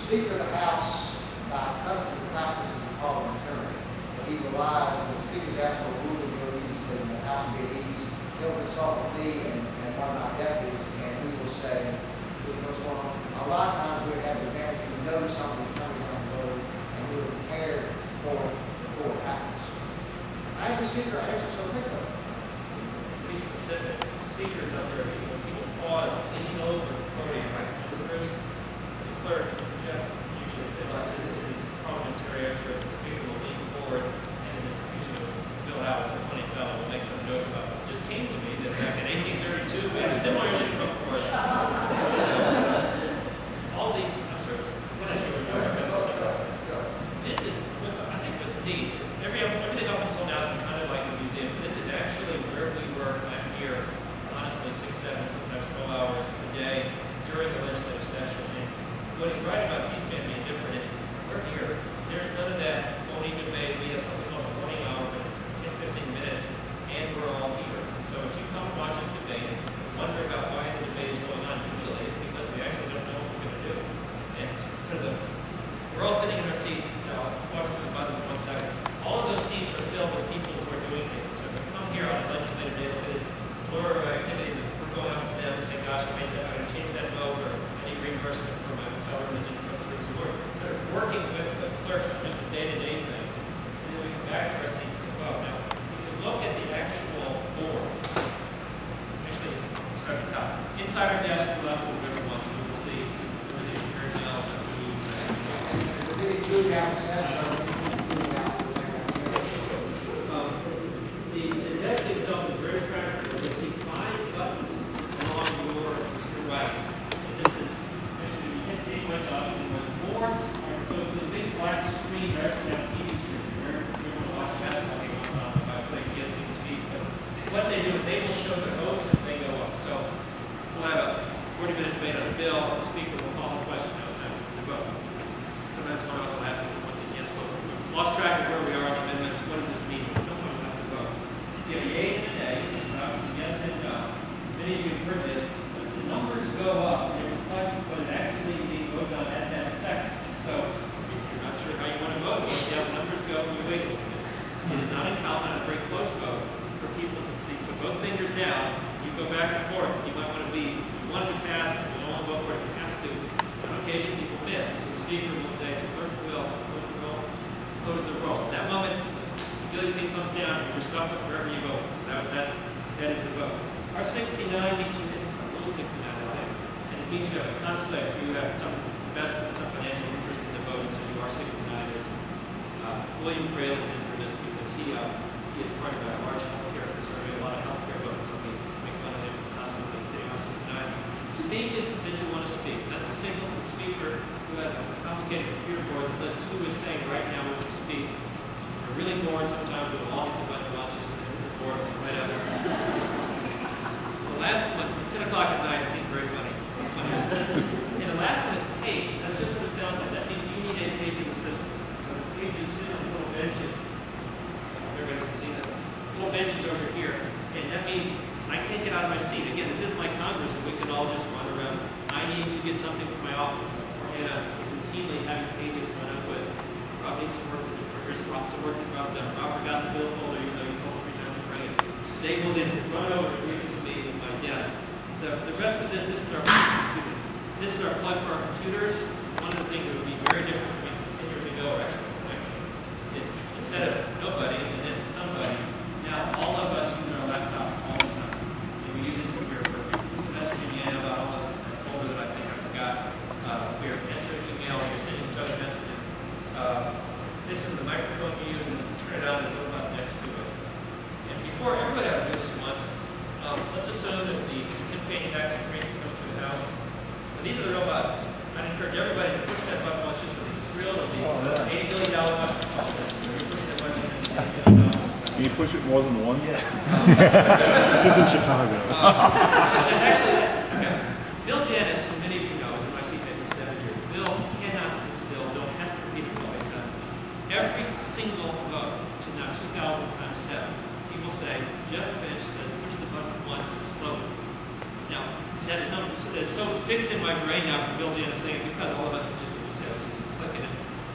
Speaker of the House, by custom practices of parliamentarian, he relies on the Speaker's actual ruling release and the House meetings. He'll consult with me and one of my deputies, and we will say, this is what's going on. A lot of times we have the advantage, we know something's coming down the road, and we're prepared for it before it happens. I the Speaker answer so quickly. To be specific, speakers up there, when people pause, lean over the podium, right? The clerk, Jeff, usually is his parliamentary expert. The speaker will lean forward, and it's usually Bill Howard's a funny fellow, will make some joke about it. It just came to me that back in 1832, we had a similar issue before us. All these, I'm sorry, what I should this is, I think what's neat is everything up until now has been kind of like a museum. This is actually where we were back here, honestly, 6, 7, sometimes 12 hours a day during the legislative session. And what he's right about C-SPAN being different is we're here. There's none of that phony debate. We have something called a morning hour, but it's 10, 15 minutes, and we're all here. And so if you come and watch this debate and wonder about why the debate is going on, usually it's because we actually don't know what we're going to do. And sort of we're all sitting in our seats, walking through the buttons in 1 second. All of those seats are filled with people who are doing things. So if we come here on a legislative day like this, or activities, we're going up to them and saying, gosh, I'm going to change that vote, or I need reimbursement for my hotel room that didn't go through. So we're working with the clerks on just the day-to-day things. And then we come back to our seats to vote. Now, if you look at the actual board, actually, start at the top. Inside our desk, we'll have to move every once, and we will see everything very challenged up to the desk itself is very practical. You'll see 5 buttons along your right. And this is actually, you can't see it much obviously, but the boards are those the big black screens are actually have TV screens. You're going to watch a basketball game once on by playing ESPN to speak. But what they do is they will show their votes as they go up. So we'll have a 40-minute debate on a bill. The speaker will call a question. Now it's time to vote. Sometimes one of us will ask you once a yes vote. Lost track of where we are on the amendments. What does this mean? At some point we have to vote. You have a yay and a nay, obviously yes and no. Many of you have heard this. But the numbers go up and they reflect what is actually being voted on at that second. So if you're not sure how you want to vote, you'll see how the numbers go and you wait a little bit. It is not incumbent on a very close vote for people to put both fingers down. You go back and forth. You might want to be, you want to pass, you don't want to vote for it, it has to. On occasion, people miss. So the speaker will say, the clerk will close the roll. At that moment, the guillotine comes down, and you're stuck with wherever you vote. So that is the vote. Our 69 means you it's a little 69, I think. And it means you have a conflict. You have some investment, some financial interest in the vote, so you are 69ers. William Frail is in for this because he is part of a large healthcare survey, a lot of healthcare votes, so we make fun of him constantly getting on 69. Speak is that you want to speak. That's a signal from the speaker who has a complicated computer board that lists who is saying right now when you speak. We're really bored sometimes with a long bunch of lunch, just this board is right out there. The last one, 10 o'clock at night, it seemed very funny. And the last one is page. That's just what it sounds like. That means you need a page's assistance. So the pages sit on these little benches. Everybody can see them. Little benches over here. And that means I can't get out of my seat. Again, this isn't like Congress where we can all just run around. I need to get something from my office. And routinely having pages run up with, Rob needs some work to do. Here's some work that Rob done. Rob forgot the bill folder, even though you told him 3 times to bring it. They will then run over and bring it to me at my desk. The rest of this is our plug for our computers. One of the things that would be very different from 10 years ago, or actually, is instead of nobody and then somebody, now all of us use our laptops all the time. And we use it to hear this is the messaging you have about all this folder that I think I forgot. We're answering emails, we're sending each other messages. This is the microphone you use, and you turn it on, there's a little button next to it. And before everybody has to do this once, let's assume that the 10-page tax increase is coming through the House. And these are the real buttons. I'd encourage everybody to push that button once just for the thrill of the $80 billion button. Can you push it more than once? Yeah. This is in Chicago. Actually, okay. Bill Janis, who many of you know, is in my seat for 7 years. Bill cannot sit still. Bill has to repeat it so many times. Every single vote, which is now 2,000 times 7, people say, Jeff Finch says, push the button once slowly. Now, that is so fixed in my brain now from Bill Janis saying it because all of us can just what you said,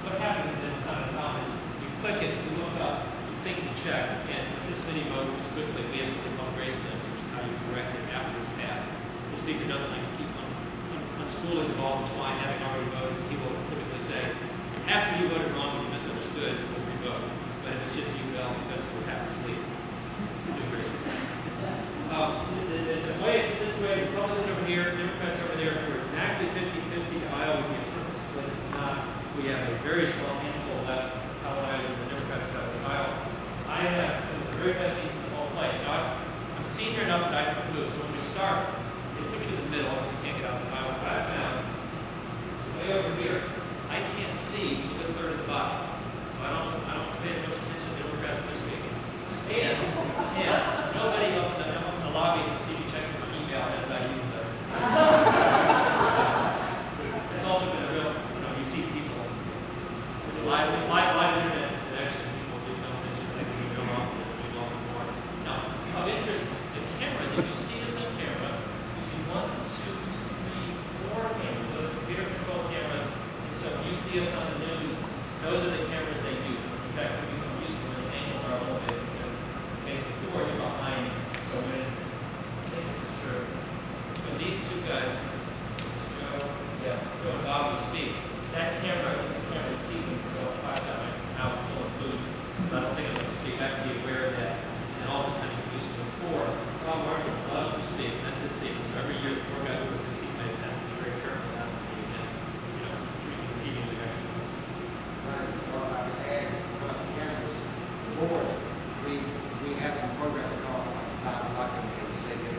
what happens is, it's not uncommon, you click it, you look up, you think you checked, and if this many votes this quickly, we have something called grace notes, which is how you correct it after it's passed. The speaker doesn't like to keep unspooling the ball to twine, having already voted, so people typically say, after you voted wrong and you misunderstood, we'll revote. But if it's just you, Bell, because we're half asleep. The way it's situated, Republicans over here, Democrats over there, we're exactly 50-50. Iowa would be a perfect split. It's not. We have a very small handful left. Iowa and the Democratic side of Iowa. I have the very best seats in the whole place. Now, I'm senior enough that I can move. So when we start, they put you in the middle because you can't get out of Iowa. But I found way over here, I can't see a good third of the bottom. So I don't pay as much attention to Democrats when they're speaking. And nobody up in the lobby can see me checking my email as I use the. It's also been a real, you see people with the live internet connection, people do something just like we go offices and we go before. Now, of interest, the cameras, if you see this on camera, you see 1, 2, 3, 4 cameras, those are computer controlled cameras. And so when you see us on the news, those are the cameras they use. In fact, we become used to when the angles are a little bit because basically you're behind. So when I think this is true. When these two guys, this is Joe and Bob speak, that camera is the camera that sees them. So if I've got my mouth full of food, because I don't think I'm going to speak, I have to be aware of that. And all this time I'm used to it. Or Bob Marshall loves to speak, and that's his secret. So every year the poor guy who was his seatmate has to be very careful not to be repeating the rest of us. Right, well, I would add, the cameras, the board, we have a program called, I'm not going to be able to say it,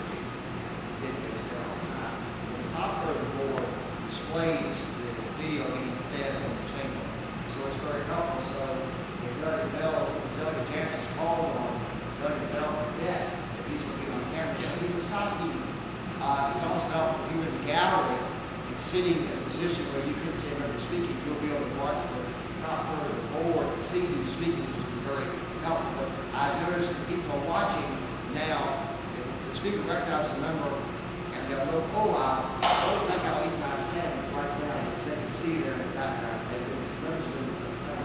videos there all the time. The top part of the board displays the video being fed from the chamber. So it's very helpful. So if Delegate Jamerson's called on Delegate Bell to bet that he's going to be on camera. So he was not even. It's also helpful if you were in the gallery and sitting in a position where you couldn't see another speaking, you'll be able to watch the top part of the board and see who's speaking, which is very helpful. But I've noticed that people are watching now, if the speaker recognizes a member and they'll look, oh, I don't think I'll eat my sandwich right now because they can see there in the background. They can members of the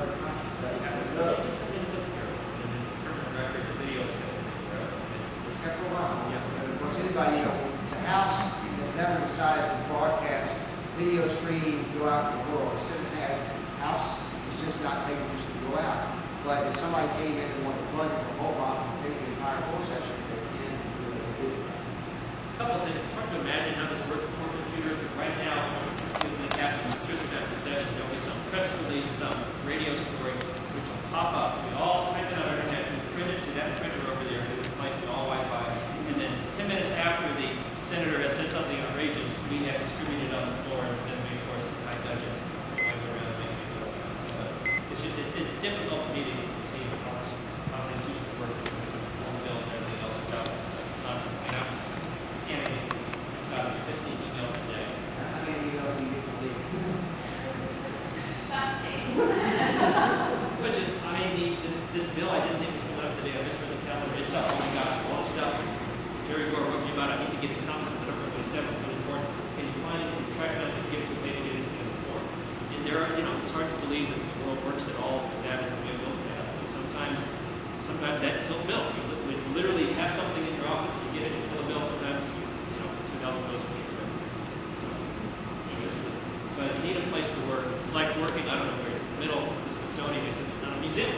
very conscious of that. It's something that looks terrible, and it's a permanent record. The video's It's kept for a while. Yeah. And of course, anybody, the House has never decided to broadcast video stream throughout the world. The Senate has. House is just not taking this to go out. But if somebody came in and wanted to plug it for a whole box and take the entire full session, they can do it. A couple of things. It's hard to imagine how this works with computers, but right now, once this happens, it's truly after the session, there'll be some press release, some radio story, which will pop up. We all type it on our internet, we print it to that printer over there, we replace it all Wi-Fi, and then 10 minutes after the senator has said something outrageous, we have distributed it on the floor, and then we, of course, high touch it, wipe it around, and make it go down. So it's difficult for me to see how things used to work with phone bills and everything else without us. It's got 15 emails a day. How many emails do you get to leave? But just, this bill I didn't think was coming up today. I just read the calendar. It's up. Oh my gosh, all the stuff. Jerry Gore wrote me about. I need to get his comments on November 27th. Really important. Can you find it? Can you track it down and give it to me to get it to the report? And there are, it's hard to believe that the world works at all. That is the way bills pass. But sometimes that kills bills. You literally have something in your office, you get it, you kill a bill. Sometimes $2,000 goes a week. But you need a place to work. It's like working, I don't know where it's in the middle of the Smithsonian, except it's not a museum.